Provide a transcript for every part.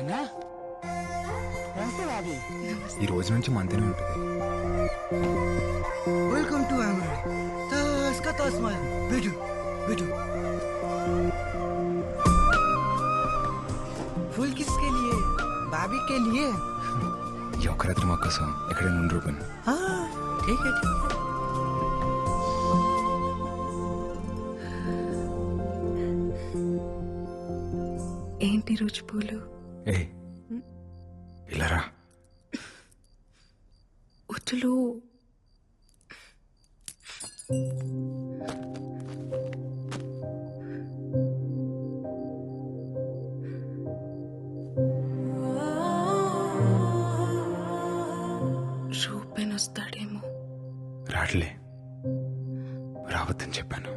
అన్నా నమస్తే బాబీ. ఈ రోజు నుంచి మంతనే ఉంటుంది. वेलकम टू एमराल्ड तास का तास माया बैठो बैठो। फूल किसके लिए? भाभी के लिए। ఈ ఒక్క రాత్రి మా కోసం ఎక్కడైనా ఉండి రూపన్. हाँ ठीक है ठीक है। ఏంటి రోజు పూలు? ఏ ఇలా రా. ఉచ్చులు రూపెన్ వస్తాడేమో. రాట్లే, రావద్దని చెప్పాను.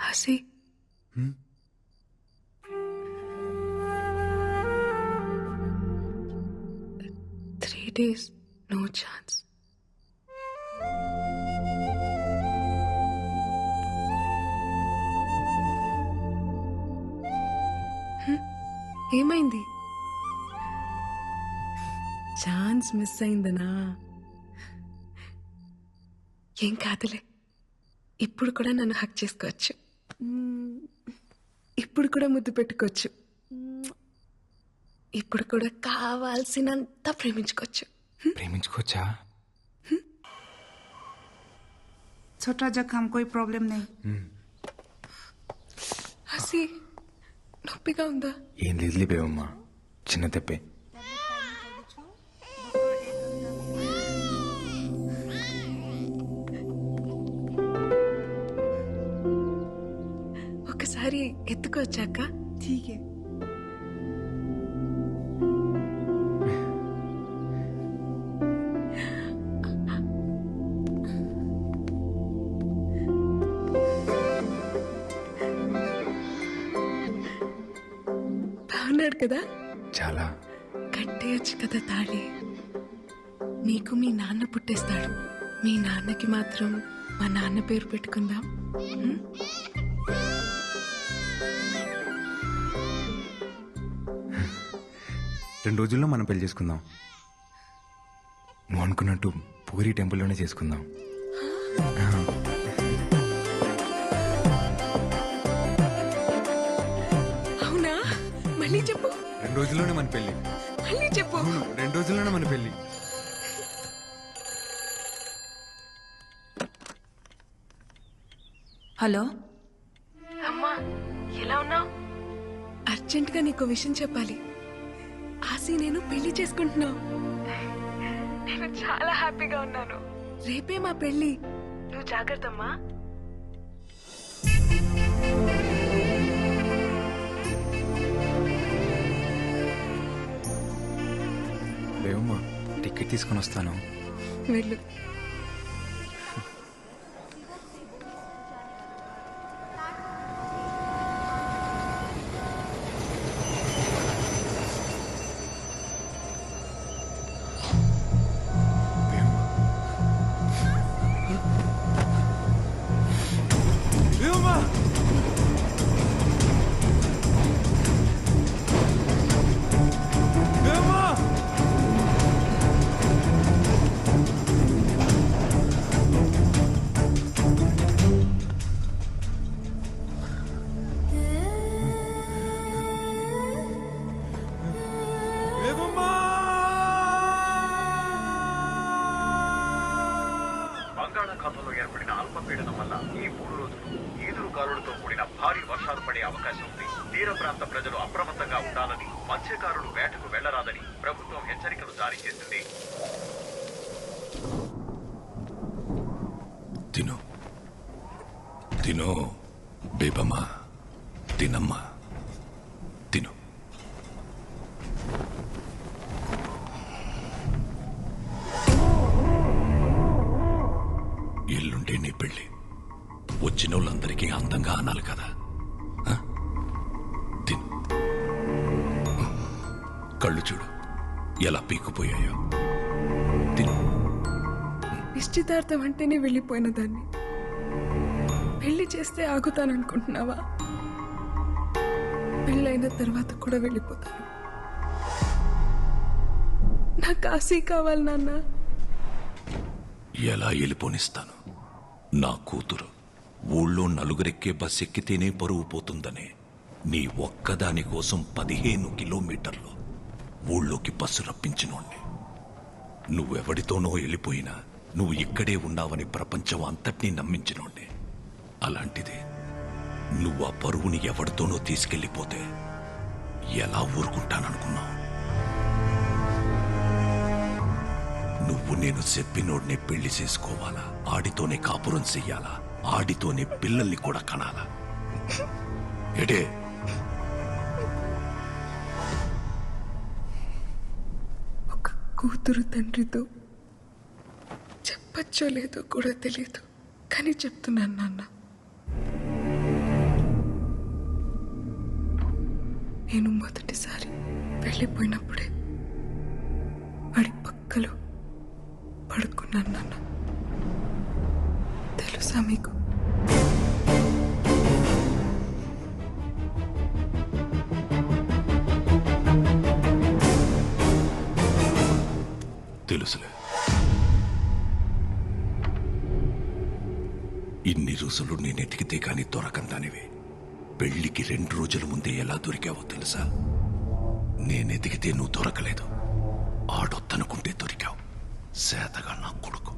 హసి హ్మ్? 3 days no chance. ఏమైంది? ఛాన్స్ మిస్ అయిందనా? ఏం కాదులే, ఇప్పుడు కూడా నన్ను హక్ చేసుకోవచ్చు, ఇప్పుడు కూడా ముద్దు పెట్టుకోవచ్చు, ఇప్పుడు కూడా కావాల్సినంత ప్రేమించుకోవచ్చు. ప్రేమించుకోవచ్చా? छोटा जख्म कोई प्रॉब्लम नहीं। హసి నొప్పిగా ఉందా? ఏం లేదులే బేవమ్మా, చిన్న తెప్పే. ఒకసారి ఎత్తుకోవచ్చాక? ठीक है। బాగున్నాడు కదా? చాలా. కట్టేయచ్చు కదా తాళి. నీకు మీ నాన్న పుట్టేస్తాడు, మీ నాన్నకి మాత్రం మా నాన్న పేరు పెట్టుకుందాం. 2 రోజుల్లో మనం పెళ్లి చేసుకుందాం. నువ్వు అనుకున్నట్టు పూరి టెంపుల్లోనే చేసుకుందాం. అవునా? మళ్ళీ చెప్పు. 2 రోజుల్లోనే మన పెళ్లి. మళ్ళీ చెప్పు. 2 రోజుల్లోనే మన పెళ్లి. हेलो అమ్మా, ఎలా ఉన్నావు? అర్జెంటుగా నీకు విషయం చెప్పాలి. ఆసి నేను పెళ్లి చేసుకుంటున్నా. నేను చాలా హ్యాపీగా ఉన్నాను. రేపే మా పెళ్లి. నువ్వు జాగ్రత్తమ్మా. బేవమ్మా, టికెట్ తీసుకొని వస్తాను. వెళ్ళు. బంగాళాఖాతంలో ఏర్పడిన అల్పపీడనం వల్ల ఈ 3 రోజులు ఈదురుగాలులతో కూడిన భారీ వర్షాలు పడే అవకాశం ఉంది. తీర ప్రాంత ప్రజలు అప్రమత్తంగా ఉండాలని, మత్స్యకారులు వేటకు వెళ్లరాదని ప్రభుత్వం హెచ్చరికలు జారీ చేసింది. తిను తిను బేబమ్మా, తినమ్మా, తిను. కళ్ళు చూడు ఎలా పీక్కుపోయాయో. తిను. నిశ్చితార్థం అంటేనే వెళ్ళిపోయిన దాన్ని పెళ్లి చేస్తే ఆగుతాననుకుంటున్నావా? పెళ్ళైన తర్వాత కూడా వెళ్ళిపోతాను. నాకు కాశీ కావాలి నాన్న. ఎలా వెళ్ళిపోనిస్తాను? నా కూతురు ఊళ్ళో నలుగురెక్కే బస్ ఎక్కితేనే పరువు పోతుందనే నీ ఒక్కదాని కోసం 15 కిలోమీటర్లు ఊళ్ళోకి బస్సు రప్పించినోణ్ణి. నువ్వెవడితోనో వెళ్ళిపోయినా నువ్వు ఇక్కడే ఉన్నావని ప్రపంచం అంతటినీ నమ్మించినోణ్ణి. అలాంటిది నువ్వు ఆ పరువుని ఎవడితోనో తీసుకెళ్ళిపోతే ఎలా ఊరుకుంటాననుకున్నావు? నువ్వు నేను చెప్పినోడ్నే పెళ్లి చేసుకోవాలా, ఆడితోనే కాపురం చెయ్యాలా, ఆడితోనే పిల్లల్ని కూడా కనాలా? ఎడే ఒక కూతురు తండ్రితో చెప్పచ్చో లేదో కూడా తెలియదు, కానీ చెప్తున్నాను నాన్న. నేను మొదటిసారి వెళ్ళిపోయినప్పుడే వాడి పక్కలో పడుకున్నాను నాన్న. తెలుసా మీకు? తెలుసులే. ఇన్ని రోజులు నేనెతికితే కాని దొరకందానివి పెళ్లికి 2 రోజుల ముందే ఎలా దొరికావో తెలుసా? నేనెతికితే నువ్వు దొరకలేదు, ఆడొద్దనుకుంటే దొరికావు. సేతగా నా కొడుకు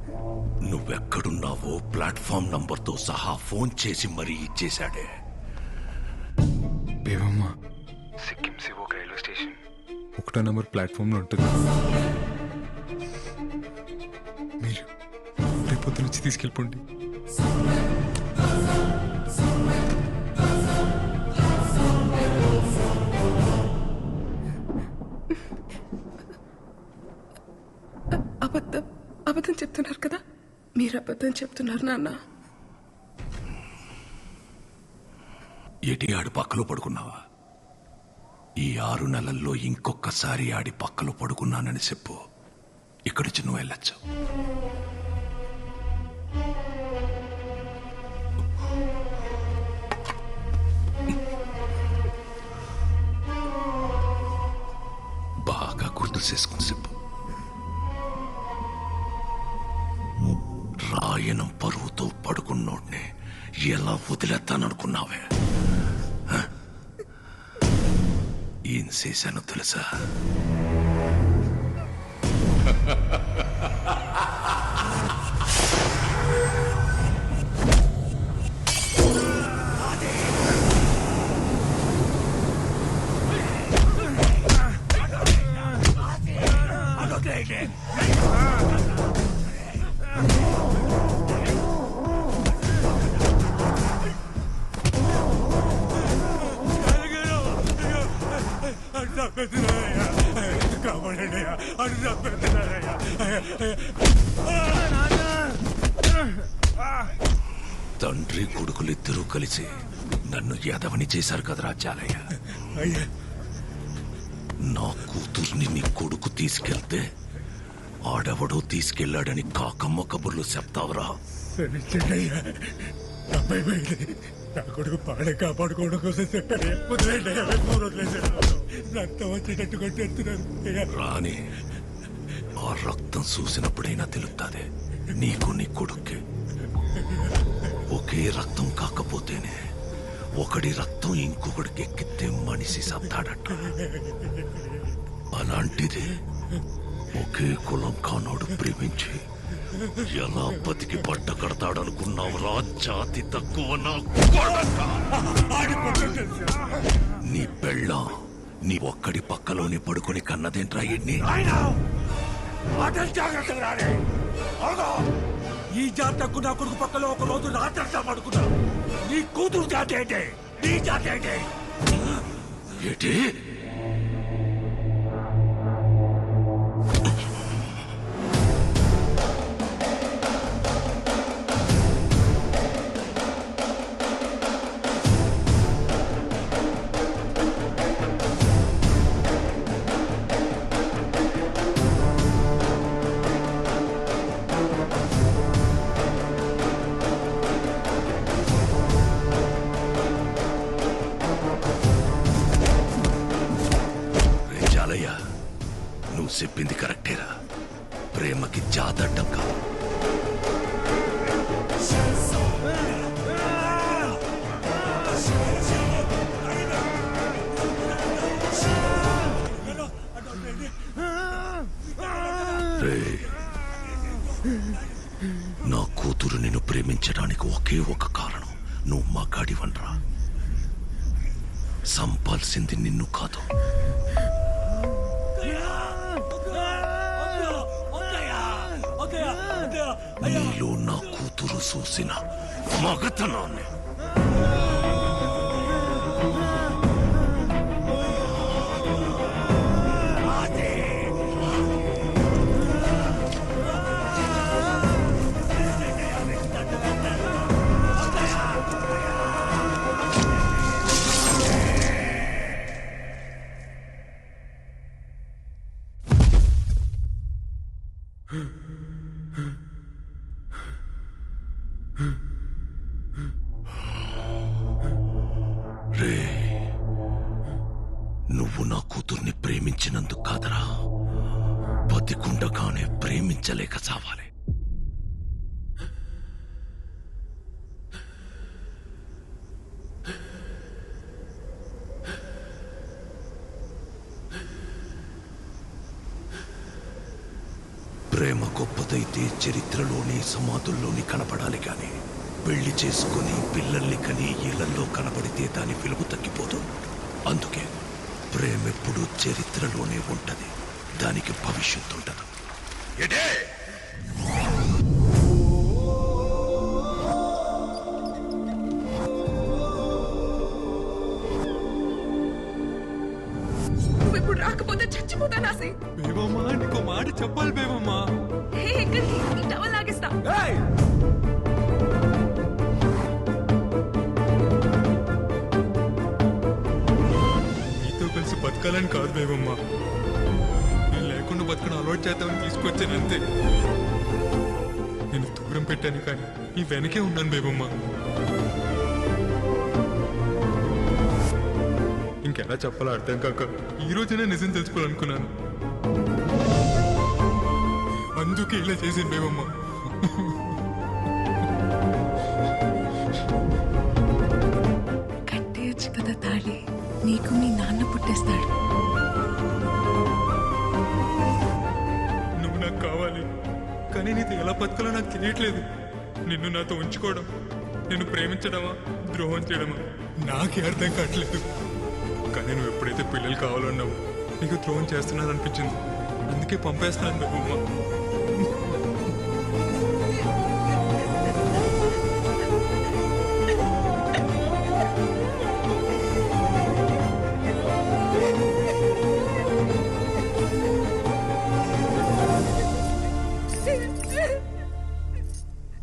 నువ్వెక్కడున్నావో ప్లాట్ఫామ్ నంబర్తో సహా ఫోన్ చేసి మరీ ఇచ్చేశాడే. బేబమ్మ సిక్కిం సివోక్ రైల్వే స్టేషన్ 1వ నంబర్ ప్లాట్ఫామ్లో ఉంటుంది. మీరు రేపొద్దు నుంచి తీసుకెళ్ళిపోండి. అబద్ధం చెప్తున్నారు కదా? మీరు అబద్ధం చెప్తున్నారు నాన్న. ఎటి ఆడి పక్కలో పడుకున్నావా? ఈ 6 నెలల్లో ఇంకొకసారి ఆడి పక్కలో పడుకున్నానని చెప్పు, ఇక్కడి నుంచి నువ్వు వెళ్ళొచ్చు. బాగా గుర్తు చేసుకుని చెప్పు. రాయనం పరువుతో పడుకున్నోడ్నే ఎలా వదిలేస్తాననుకున్నావే? ఏం చేశానో తెలుసా? తండ్రి కొడుకులిద్దరూ కలిసి నన్ను యాదవని చేశారు కదరా చాలయ్య. నా కూతుర్ని నీ కొడుకు తీసుకెళ్తే ఆడెవడో తీసుకెళ్లాడని కాకమ్మ కబుర్లు చెప్తావరా? నా కొడుకు పాడే కాపాడుకోవడం కోసం చెప్పాడు. రక్తం వచ్చేటట్టు కొట్టేస్తున్నారు. రాని ఆ రక్తం చూసినప్పుడైనా తెలుస్తుంది నీకు నీ కొడుక్కి. ఒకే రక్తం కాకపోతేనే ఒకడి రక్తం ఇంకొకడికి ఎక్కితే మనిషి సత్తాడట. అలాంటిది ఒకే కులం కానోడు ప్రేమించి ఎలా బతికి పడ్డ కడతాడనుకున్నావురా? జాతి తక్కువ నా కొడకా. నీ పెళ్ళం నీ ఒక్కడి పక్కలోనే పడుకొని కన్నదేంట్రా ఎన్ని? ఈ జాతకు నా కొడుకు పక్కలో ఒక రోజు రాత్రి పడుకున్నా. నీ కూతురు జాతి ఏంటి? నీ జాతి ఏంటి? ఏంటి? చెప్పింది కరెక్టేరా. ప్రేమకి జాతడ్డం కాదు. నా కూతురు నిన్ను ప్రేమించడానికి ఒకే ఒక కారణం, నువ్వు మగాడివనరా. సంపాల్సింది నిన్ను కాదు. నీలో నా కూతురు చూసిన మగతనాన్ని. రే, నువ్వు నా కూతుర్ని ప్రేమించినందుకు కాదరా, బతికుండగానే ప్రేమించలేక చావాలి. ప్రేమ గొప్పదైతే చరిత్రలోని సమాధుల్లోని కనపడాలి కానీ పెళ్లి చేసుకుని పిల్లల్ని కని ఇళ్లలో కనబడితే దాని విలువ తగ్గిపోదు. అందుకే ప్రేమ ఎప్పుడూ చరిత్రలోనే ఉంటది, దానికి భవిష్యత్తు ఉండదు. ఎడే నువ్వు ఇప్పుడు రాకపోతే చచ్చిపోతా నాసి. బేబమ్మా, నీకో మాట చెప్పాలి బేబమ్మా. హే, ఎక్కడికి? నీ టవల్ లాగేస్తా. నీతో కలిసి బతకాలని కాదు బేబమ్మా, నేను లేకుండా బతకడం అలవాటు చేద్దామని తీసుకొచ్చాను అంతే. నేను దూరం పెట్టాను కానీ నీ వెనకే ఉన్నాను బేబమ్మా. ఇంకెలా చెప్పాలో అర్థం కాక ఈ రోజైనా నిజం తెలుసుకోవాలనుకున్నాను. అందుకే ఇలా చేసింది బేబమ్మా. కట్టేయచ్చు కదా తాళి, నీకు మీ నాన్న పుట్టేస్తాడు. నువ్వు నాకు కావాలి, కానీ నీతో ఎలా బతకాలో నాకు తెలియట్లేదు. నిన్ను నాతో ఉంచుకోవడం, నిన్ను ప్రేమించడమా ద్రోహం చేయడమా నాకే అర్థం కావట్లేదు. కానీ నువ్వు ఎప్పుడైతే పిల్లలు కావాలన్నావు నీకు ద్రోహం చేస్తున్నాను అనిపించింది, అందుకే పంపేస్తున్నాను బేబమ్మా.